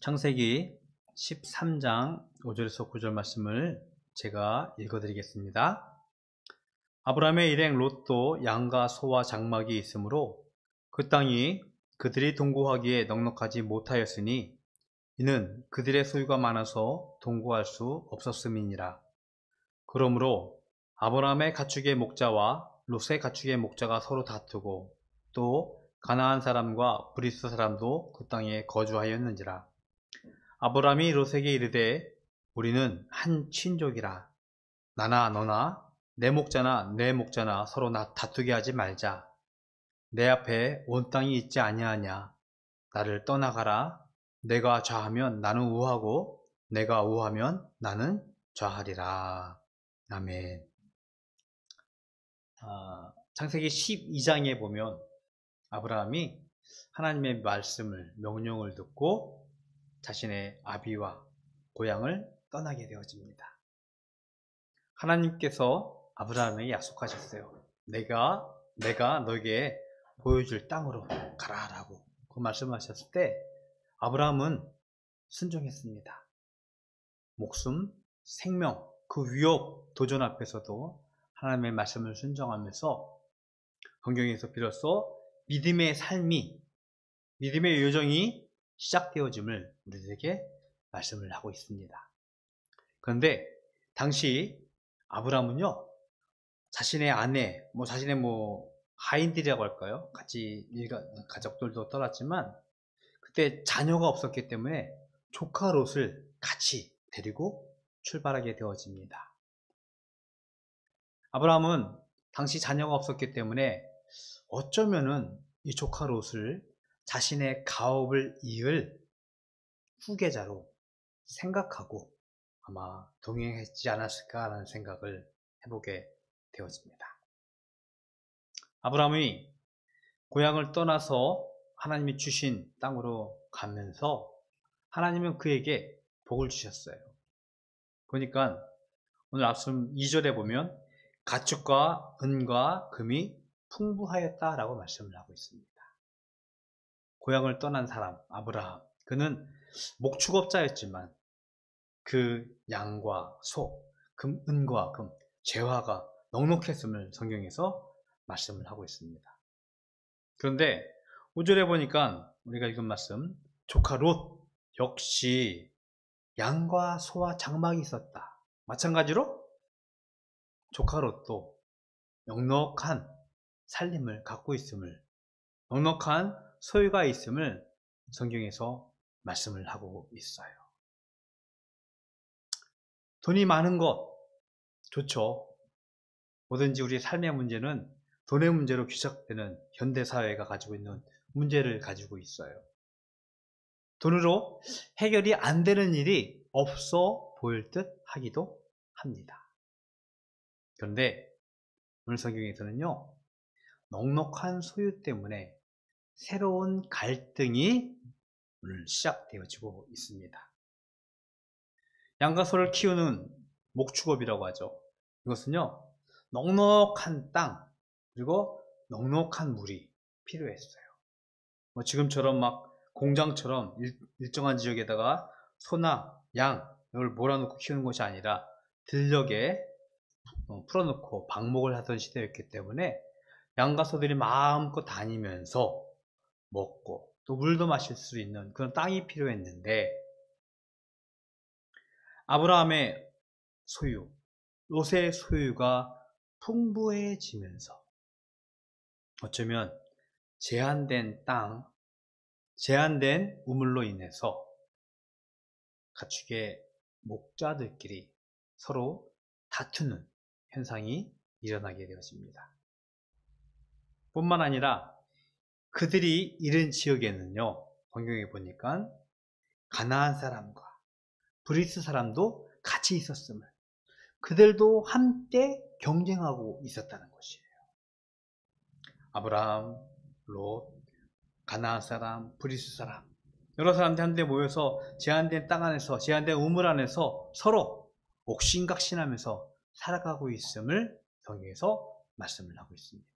창세기 13장 5절에서 9절 말씀을 제가 읽어드리겠습니다. 아브라함의 일행 롯도 양과 소와 장막이 있으므로 그 땅이 그들이 동거하기에 넉넉하지 못하였으니 이는 그들의 소유가 많아서 동거할 수 없었음이니라. 그러므로 아브라함의 가축의 목자와 롯의 가축의 목자가 서로 다투고 또 가나안 사람과 브리스 사람도 그 땅에 거주하였는지라. 아브라함이 롯에게 이르되 우리는 한 친족이라. 나나 너나 내 목자나 내 목자나 서로 다투게 하지 말자. 내 앞에 온 땅이 있지 아니하냐. 나를 떠나가라. 내가 좌하면 나는 우하고 내가 우하면 나는 좌하리라. 아멘. 창세기 12장에 보면 아브라함이 하나님의 말씀을 명령을 듣고 자신의 아비와 고향을 떠나게 되어집니다. 하나님께서 아브라함에게 약속하셨어요. 내가 너에게 보여줄 땅으로 가라라고 그 말씀하셨을 때 아브라함은 순종했습니다. 목숨, 생명, 그 위협, 도전 앞에서도 하나님의 말씀을 순종하면서 성경에서 비로소 믿음의 삶이, 믿음의 여정이 시작되어짐을 우리들에게 말씀을 하고 있습니다. 그런데 당시 아브라함은요, 자신의 아내, 자신의 하인들이라고 할까요? 같이 가족들도 떠났지만 그때 자녀가 없었기 때문에 조카 롯을 같이 데리고 출발하게 되어집니다. 아브라함은 당시 자녀가 없었기 때문에 어쩌면은 이 조카 롯을 자신의 가업을 이을 후계자로 생각하고 아마 동행했지 않았을까라는 생각을 해보게 되어집니다. 아브라함이 고향을 떠나서 하나님이 주신 땅으로 가면서 하나님은 그에게 복을 주셨어요. 그러니까 오늘 앞선 2절에 보면 가축과 은과 금이 풍부하였다라고 말씀을 하고 있습니다. 고향을 떠난 사람 아브라함, 그는 목축업자였지만 그 양과 소, 은과 금, 재화가 넉넉했음을 성경에서 말씀을 하고 있습니다. 그런데 5절에 보니까 우리가 읽은 말씀, 조카 롯 역시 양과 소와 장막이 있었다. 마찬가지로 조카 롯도 넉넉한 살림을 갖고 있음을, 넉넉한 소유가 있음을 성경에서 말씀을 하고 있어요. 돈이 많은 것 좋죠. 뭐든지 우리 삶의 문제는 돈의 문제로 귀착되는 현대사회가 가지고 있는 문제를 가지고 있어요. 돈으로 해결이 안 되는 일이 없어 보일 듯 하기도 합니다. 그런데 오늘 성경에서는요, 넉넉한 소유 때문에 새로운 갈등이 오늘 시작되어지고 있습니다. 양과 소를 키우는 목축업이라고 하죠. 이것은요, 넉넉한 땅 그리고 넉넉한 물이 필요했어요. 지금처럼 공장처럼 일정한 지역에다가 소나 양 이걸 몰아놓고 키우는 것이 아니라 들녘에 풀어놓고 방목을 하던 시대였기 때문에 양과 소들이 마음껏 다니면서 먹고 또 물도 마실 수 있는 그런 땅이 필요했는데 아브라함의 소유, 롯의 소유가 풍부해지면서 어쩌면 제한된 땅, 제한된 우물로 인해서 가축의 목자들끼리 서로 다투는 현상이 일어나게 되어집니다. 뿐만 아니라 그들이 이른 지역에는요, 성경에 보니까 가나안 사람과 브리스 사람도 같이 있었음을, 그들도 한때 경쟁하고 있었다는 것이에요. 아브라함, 롯, 가나안 사람, 브리스 사람, 여러 사람들이 한데 모여서 제한된 땅 안에서, 제한된 우물 안에서 서로 옥신각신하면서 살아가고 있음을 성경에서 말씀을 하고 있습니다.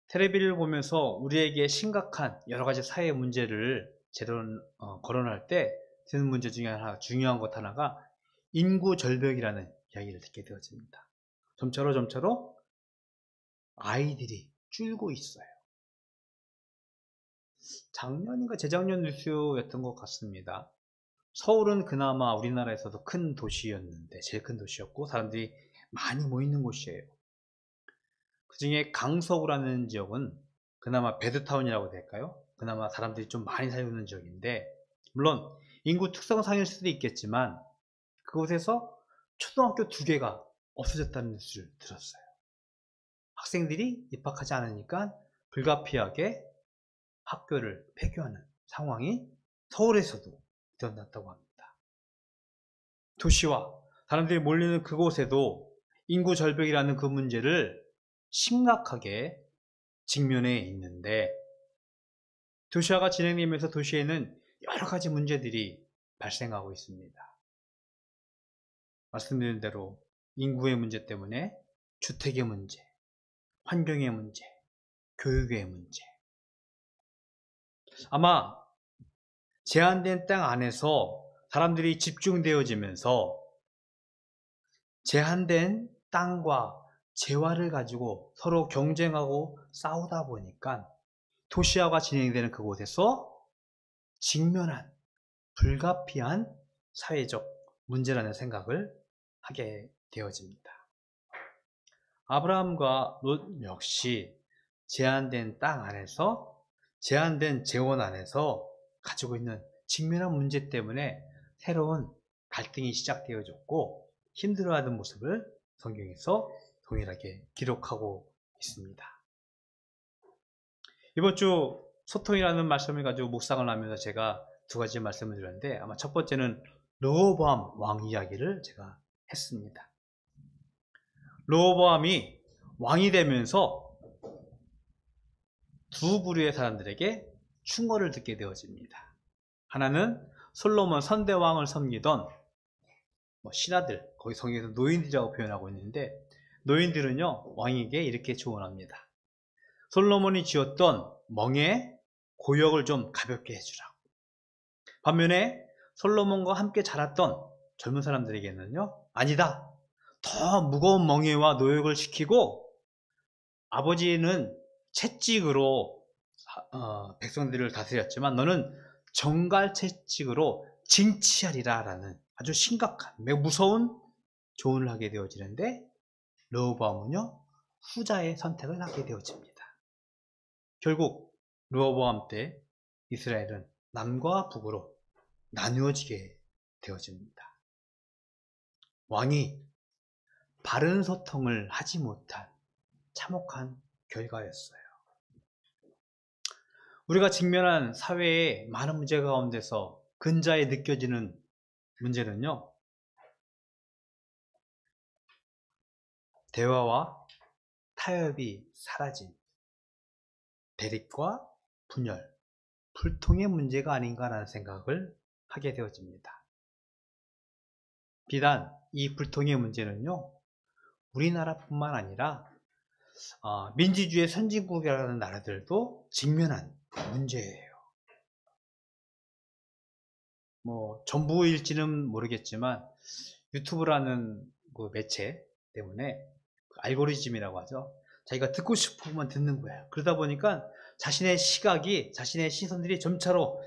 텔레비를 보면서 우리에게 심각한 여러 가지 사회 문제를 거론할 때 드는 문제 중에 중요한 것 하나가 인구 절벽이라는 이야기를 듣게 되어집니다. 점차로 아이들이 줄고 있어요. 작년인가 재작년 뉴스였던 것 같습니다. 서울은 그나마 우리나라에서도 큰 도시였는데, 제일 큰 도시였고 사람들이 많이 모이는 곳이에요. 그 중에 강서구라는 지역은 그나마 배드타운이라고 될까요? 그나마 사람들이 좀 많이 살고 지역인데, 물론 인구 특성상일 수도 있겠지만 그곳에서 초등학교 2개가 없어졌다는 뉴스를 들었어요. 학생들이 입학하지 않으니까 불가피하게 학교를 폐교하는 상황이 서울에서도 일어났다고 합니다. 도시와 사람들이 몰리는 그곳에도 인구 절벽이라는 그 문제를 심각하게 직면해 있는데, 도시화가 진행되면서 도시에는 여러 가지 문제들이 발생하고 있습니다. 말씀드린 대로 인구의 문제 때문에 주택의 문제, 환경의 문제, 교육의 문제. 아마 제한된 땅 안에서 사람들이 집중되어지면서 제한된 땅과 재화를 가지고 서로 경쟁하고 싸우다 보니까 도시화가 진행되는 그곳에서 직면한 불가피한 사회적 문제라는 생각을 하게 되어집니다. 아브라함과 롯 역시 제한된 땅 안에서, 제한된 재원 안에서 가지고 있는 직면한 문제 때문에 새로운 갈등이 시작되어졌고 힘들어하는 모습을 성경에서 동일하게 기록하고 있습니다. 이번 주 소통이라는 말씀을 가지고 묵상을 하면서 제가 2가지 말씀을 드렸는데, 아마 첫 번째는 르호보암 왕 이야기를 제가 했습니다. 르호보암이 왕이 되면서 2 부류의 사람들에게 충고를 듣게 되어집니다. 하나는 솔로몬 선대왕을 섬기던 신하들, 거기 성경에서 노인들이라고 표현하고 있는데, 노인들은요 왕에게 이렇게 조언합니다. 솔로몬이 지었던 멍에 고역을 좀 가볍게 해주라고. 반면에 솔로몬과 함께 자랐던 젊은 사람들에게는요, 아니다, 더 무거운 멍에와 노역을 시키고 아버지는 채찍으로 백성들을 다스렸지만 너는 정갈 채찍으로 징치하리라 라는 아주 심각한, 매우 무서운 조언을 하게 되어지는데, 르호보암은요 후자의 선택을 하게 되어집니다. 결국 르호보암 때 이스라엘은 남과 북으로 나누어지게 되어집니다. 왕이 바른 소통을 하지 못한 참혹한 결과였어요. 우리가 직면한 사회의 많은 문제 가운데서 근자에 느껴지는 문제는요, 대화와 타협이 사라진 대립과 분열, 불통의 문제가 아닌가라는 생각을 하게 되어집니다. 비단 이 불통의 문제는요, 우리나라뿐만 아니라 민주주의 선진국이라는 나라들도 직면한 문제예요. 전부일지는 모르겠지만 유튜브라는 그 매체 때문에 그 알고리즘이라고 하죠. 자기가 듣고 싶으면 듣는 거예요. 그러다 보니까 자신의 시각이, 자신의 시선들이 점차로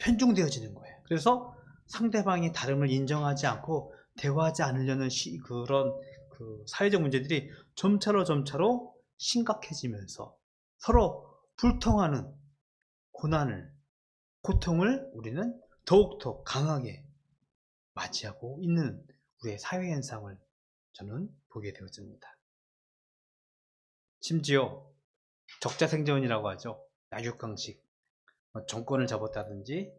편중되어지는 거예요. 그래서 상대방의 다름을 인정하지 않고 대화하지 않으려는 그런 사회적 문제들이 점차로 심각해지면서 서로 불통하는 고통을 우리는 더욱더 강하게 맞이하고 있는 우리의 사회 현상을 저는 보게 되어집니다. 심지어 적자생존이라고 하죠. 약육강식, 정권을 잡았다든지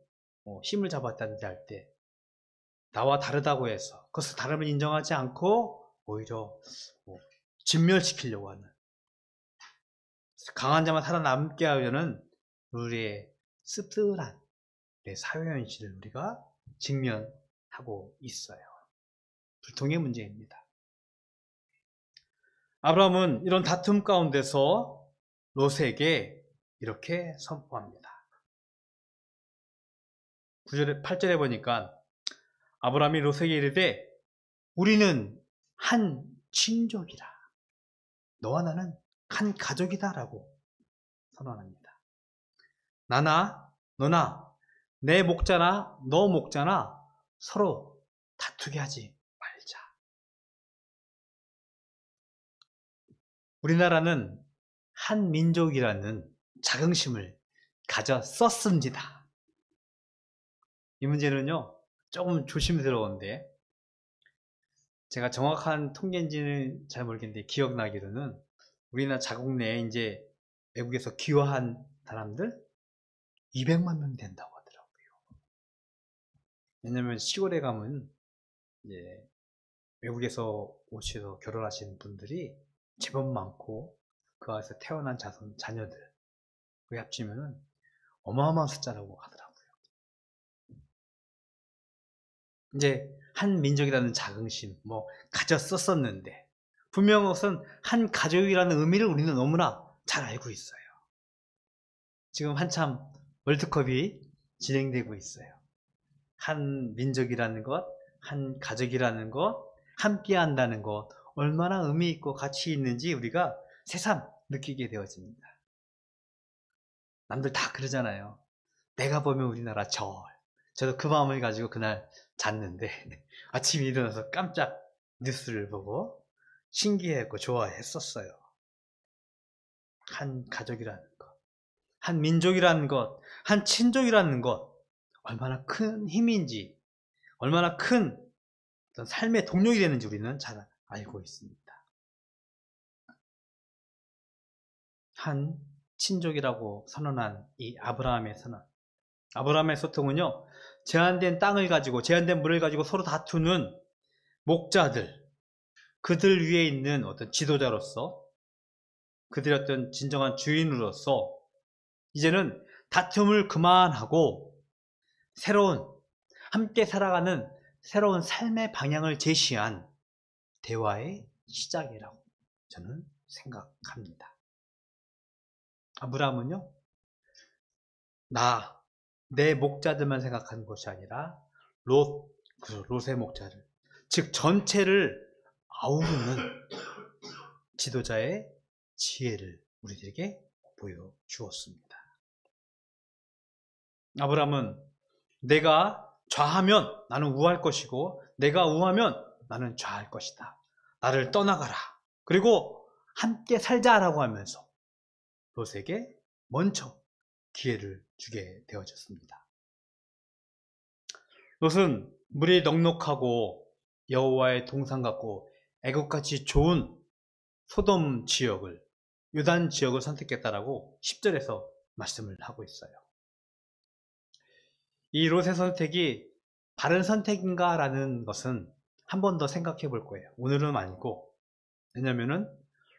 힘을 잡았다든지 할 때 나와 다르다고 해서 그것을 다름을 인정하지 않고 오히려 진멸시키려고 하는, 강한 자만 살아남게 하려는 우리의 씁쓸한 사회 현실을 우리가 직면하고 있어요. 불통의 문제입니다. 아브라함은 이런 다툼 가운데서 롯에게 이렇게 선포합니다. 9절에 8절에 보니까 아브라함이 롯에게 이르되 우리는 한 친족이라. 너와 나는 한 가족이다 라고 선언합니다. 나나 너나 내 목자나 너 목자나 서로 다투게 하지 말자. 우리나라는 한 민족이라는 자긍심을 가졌었습니다. 이 문제는요 조금 조심스러운데, 제가 정확한 통계인지는 잘 모르겠는데 기억나기로는 우리나라 자국 내에 이제 외국에서 귀화한 사람들 200만 명 된다고 하더라고요. 왜냐면 시골에 가면 이제 외국에서 오셔서 결혼하시는 분들이 제법 많고 그 안에서 태어난 자녀들 그 합치면은 어마어마한 숫자라고 하더라고요. 이제 한 민족이라는 자긍심 가졌었었는데, 분명 그것은 한 가족이라는 의미를 우리는 너무나 잘 알고 있어요. 지금 한참 월드컵이 진행되고 있어요. 한 민족이라는 것, 한 가족이라는 것, 함께 한다는 것, 얼마나 의미 있고 가치 있는지 우리가 새삼 느끼게 되어집니다. 남들 다 그러잖아요. 내가 보면 우리나라 저도 그 마음을 가지고 그날 잤는데 아침에 일어나서 깜짝 뉴스를 보고 신기했고 좋아했었어요. 한 가족이라는 것, 한 민족이라는 것, 한 친족이라는 것, 얼마나 큰 힘인지, 얼마나 큰 어떤 삶의 동력이 되는지 우리는 잘 알고 있습니다. 한 친족이라고 선언한 이 아브라함의 선언, 아브라함의 소통은요, 제한된 땅을 가지고, 제한된 물을 가지고 서로 다투는 목자들, 그들 위에 있는 어떤 지도자로서, 그들의 어떤 진정한 주인으로서 이제는 다툼을 그만하고 새로운, 함께 살아가는 새로운 삶의 방향을 제시한 대화의 시작이라고 저는 생각합니다. 아브라함은요, 내 목자들만 생각하는 것이 아니라 롯의 목자들, 즉 전체를 아우르는 지도자의 지혜를 우리들에게 보여주었습니다. 아브라함은 내가 좌하면 나는 우할 것이고 내가 우하면 나는 좌할 것이다. 나를 떠나가라. 그리고 함께 살자라고 하면서 롯에게 먼저 기회를 주게 되어졌습니다. 롯은 물이 넉넉하고 여호와의 동산 같고 애국같이 좋은 소돔 지역을, 요단 지역을 선택했다라고 10절에서 말씀을 하고 있어요. 이 롯의 선택이 바른 선택인가 라는 것은 한 번 더 생각해 볼 거예요. 오늘은 아니고. 왜냐면은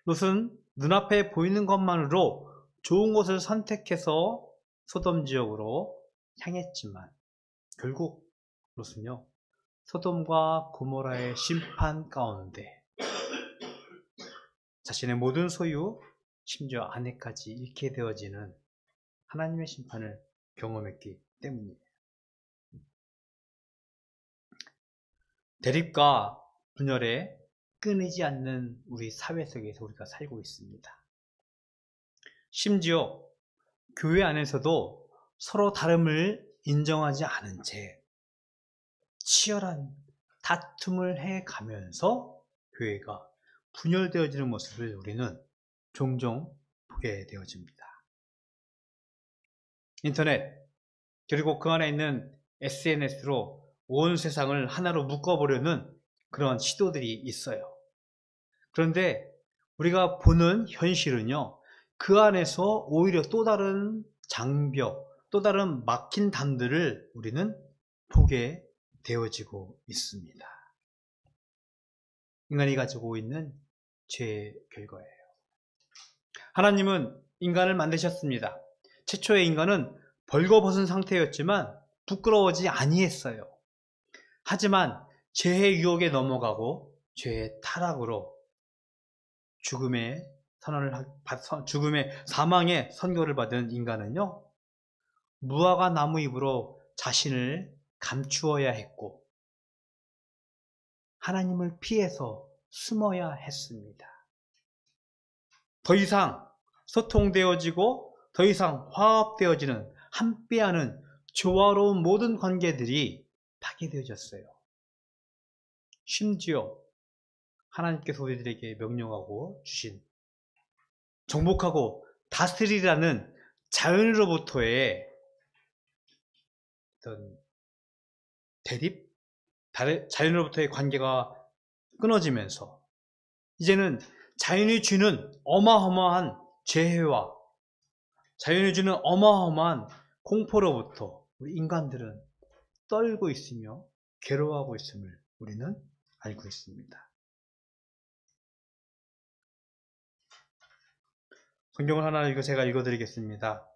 롯은 눈앞에 보이는 것만으로 좋은 곳을 선택해서 소돔 지역으로 향했지만 결국 롯은요, 소돔과 고모라의 심판 가운데 자신의 모든 소유, 심지어 아내까지 잃게 되어지는 하나님의 심판을 경험했기 때문이에요. 대립과 분열에 끊이지 않는 우리 사회 속에서 우리가 살고 있습니다. 심지어 교회 안에서도 서로 다름을 인정하지 않은 채 치열한 다툼을 해가면서 교회가 분열되어지는 모습을 우리는 종종 보게 되어집니다. 인터넷, 그리고 그 안에 있는 SNS로 온 세상을 하나로 묶어보려는 그런 시도들이 있어요. 그런데 우리가 보는 현실은요, 그 안에서 오히려 또 다른 장벽, 또 다른 막힌 담들을 우리는 보게 되어지고 있습니다. 인간이 가지고 있는 죄의 결과예요. 하나님은 인간을 만드셨습니다. 최초의 인간은 벌거벗은 상태였지만 부끄러워하지 아니했어요. 하지만 죄의 유혹에 넘어가고 죄의 타락으로 죽음의 사망의 선고를 받은 인간은요, 무화과 나무 잎으로 자신을 감추어야 했고 하나님을 피해서 숨어야 했습니다. 더 이상 소통되어지고 더 이상 화합되어지는 함께하는 조화로운 모든 관계들이 파괴되어졌어요. 심지어 하나님께서 우리들에게 명령하고 주신 정복하고 다스리라는 자연으로부터의 어떤 대립, 자연으로부터의 관계가 끊어지면서 이제는 자연이 주는 어마어마한 재해와 자연이 주는 어마어마한 공포로부터 우리 인간들은 떨고 있으며 괴로워하고 있음을 우리는 알고 있습니다. 성경을 하나 제가 읽어드리겠습니다.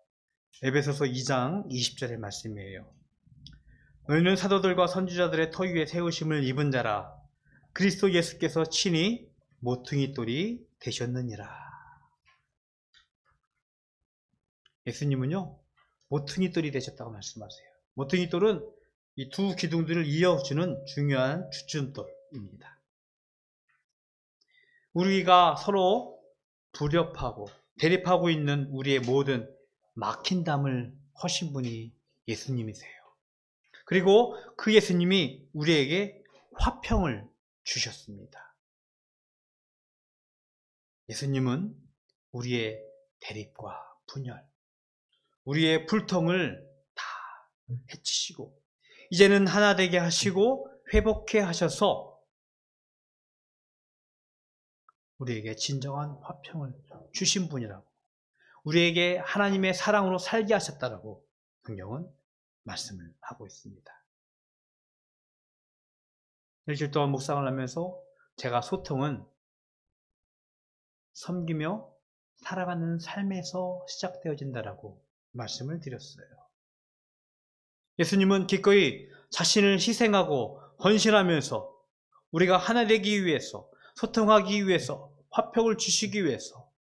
에베소서 2장 20절의 말씀이에요. 너희는 사도들과 선지자들의 터 위에 세우심을 입은 자라. 그리스도 예수께서 친히 모퉁이 돌이 되셨느니라. 예수님은요, 모퉁이 돌이 되셨다고 말씀하세요. 모퉁이 돌은 이 두 기둥들을 이어주는 중요한 주춤돌입니다. 우리가 서로 불협하고 대립하고 있는 우리의 모든 막힌 담을 허신 분이 예수님이세요. 그리고 그 예수님이 우리에게 화평을 주셨습니다. 예수님은 우리의 대립과 분열, 우리의 불통을 다 해치시고 이제는 하나 되게 하시고 회복해 하셔서 우리에게 진정한 화평을 주신 분이라고, 우리에게 하나님의 사랑으로 살게 하셨다라고 성경은 말씀을 하고 있습니다. 일주일 동안 묵상을 하면서 제가 소통은 섬기며 살아가는 삶에서 시작되어진다라고 말씀을 드렸어요. 예수님은 기꺼이 자신을 희생하고 헌신하면서 우리가 하나 되기 위해서, 소통하기 위해서, 화평을 주시기 위해서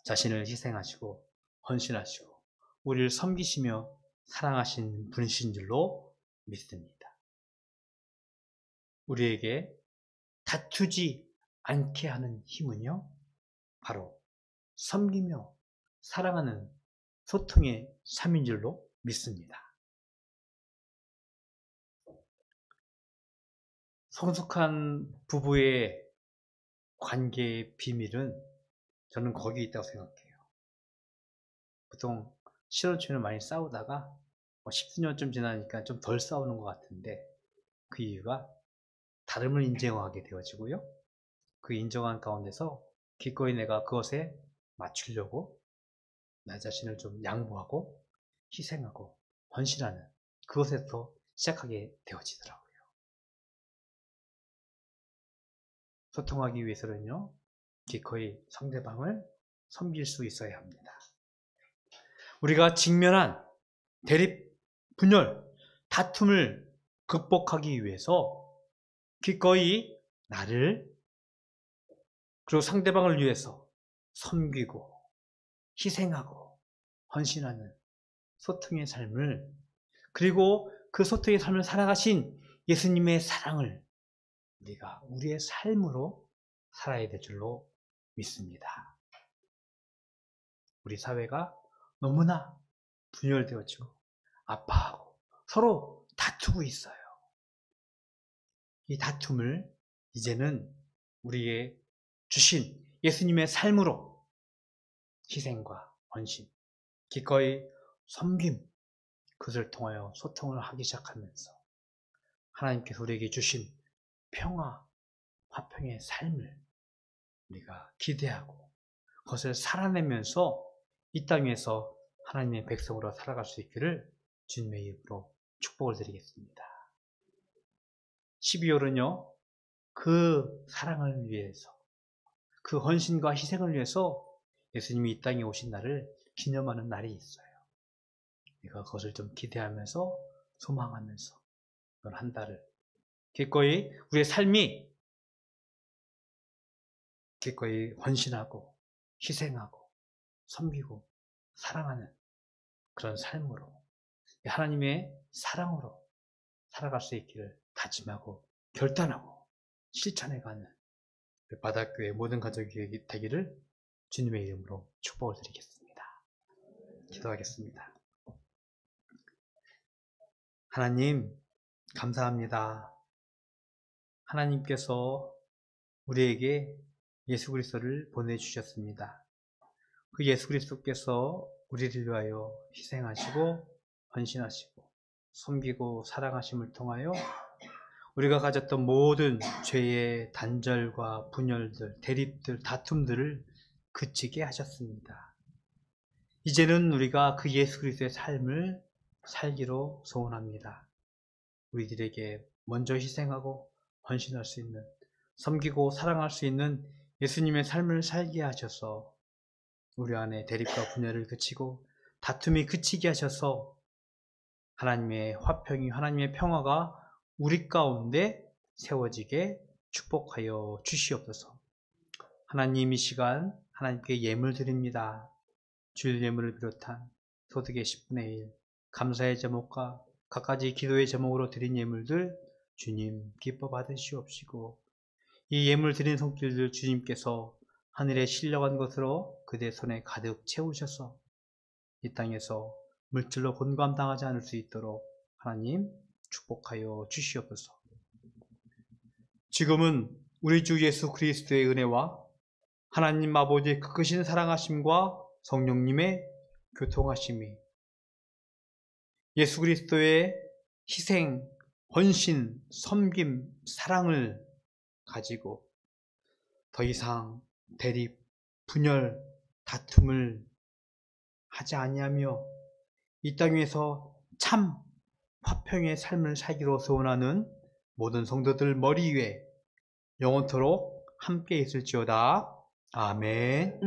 자신을 희생하시고 헌신하시고 우리를 섬기시며 사랑하신 분이신 줄로 믿습니다. 우리에게 다투지 않게 하는 힘은요, 바로 섬기며 사랑하는 소통의 삶인 줄로 믿습니다. 성숙한 부부의 관계의 비밀은 저는 거기에 있다고 생각해요. 보통 신혼초에는 많이 싸우다가 10수년쯤 지나니까 좀 덜 싸우는 것 같은데 그 이유가 다름을 인정하게 되어지고요. 그 인정한 가운데서 기꺼이 내가 그것에 맞추려고 나 자신을 좀 양보하고 희생하고 헌신하는 그것에서 시작하게 되어지더라고요. 소통하기 위해서는요, 기꺼이 상대방을 섬길 수 있어야 합니다. 우리가 직면한 대립, 분열, 다툼을 극복하기 위해서 기꺼이 나를 그리고 상대방을 위해서 섬기고 희생하고 헌신하는 소통의 삶을, 그리고 그 소통의 삶을 살아가신 예수님의 사랑을 우리가 우리의 삶으로 살아야 될 줄로 믿습니다. 우리 사회가 너무나 분열되어지고 아파하고 서로 다투고 있어요. 이 다툼을 이제는 우리의 주신 예수님의 삶으로 희생과 헌신, 기꺼이 섬김, 그것을 통하여 소통을 하기 시작하면서 하나님께서 우리에게 주신 평화, 화평의 삶을 우리가 기대하고 그것을 살아내면서 이 땅에서 하나님의 백성으로 살아갈 수 있기를 주님의 이름으로 축복을 드리겠습니다. 12월은요, 그 사랑을 위해서, 그 헌신과 희생을 위해서 예수님이 이 땅에 오신 날을 기념하는 날이 있어요. 우리가 그것을 좀 기대하면서 소망하면서 이번 한 달을 기꺼이 우리의 삶이 기꺼이 헌신하고 희생하고 섬기고 사랑하는 그런 삶으로 하나님의 사랑으로 살아갈 수 있기를 다짐하고 결단하고 실천해가는 바닷교회 모든 가족이 되기를 주님의 이름으로 축복을 드리겠습니다. 기도하겠습니다. 하나님, 감사합니다. 하나님께서 우리에게 예수 그리스도를 보내주셨습니다. 그 예수 그리스도께서 우리를 위하여 희생하시고 헌신하시고 섬기고 사랑하심을 통하여 우리가 가졌던 모든 죄의 단절과 분열들, 대립들, 다툼들을 그치게 하셨습니다. 이제는 우리가 그 예수 그리스도의 삶을 살기로 소원합니다. 우리들에게 먼저 희생하고 헌신할 수 있는, 섬기고 사랑할 수 있는 예수님의 삶을 살게 하셔서 우리 안에 대립과 분열을 그치고 다툼이 그치게 하셔서 하나님의 화평이, 하나님의 평화가 우리 가운데 세워지게 축복하여 주시옵소서. 하나님, 이 시간 하나님께 예물 드립니다. 주일 예물을 비롯한 소득의 10분의 1, 감사의 제목과 갖가지 기도의 제목으로 드린 예물들 주님 기뻐 받으시옵시고, 이 예물 드린 손길들 주님께서 하늘에 실려간 것으로 그대 손에 가득 채우셔서 이 땅에서 물질로 곤감당하지 않을 수 있도록 하나님 축복하여 주시옵소서. 지금은 우리 주 예수 그리스도의 은혜와 하나님 아버지의 크신 사랑하심과 성령님의 교통하심이, 예수 그리스도의 희생, 헌신, 섬김, 사랑을 가지고 더 이상 대립, 분열, 다툼을 하지 아니하며 이 땅 위에서 참 화평의 삶을 살기로 소원하는 모든 성도들 머리 위에 영원토록 함께 있을지어다. 아멘.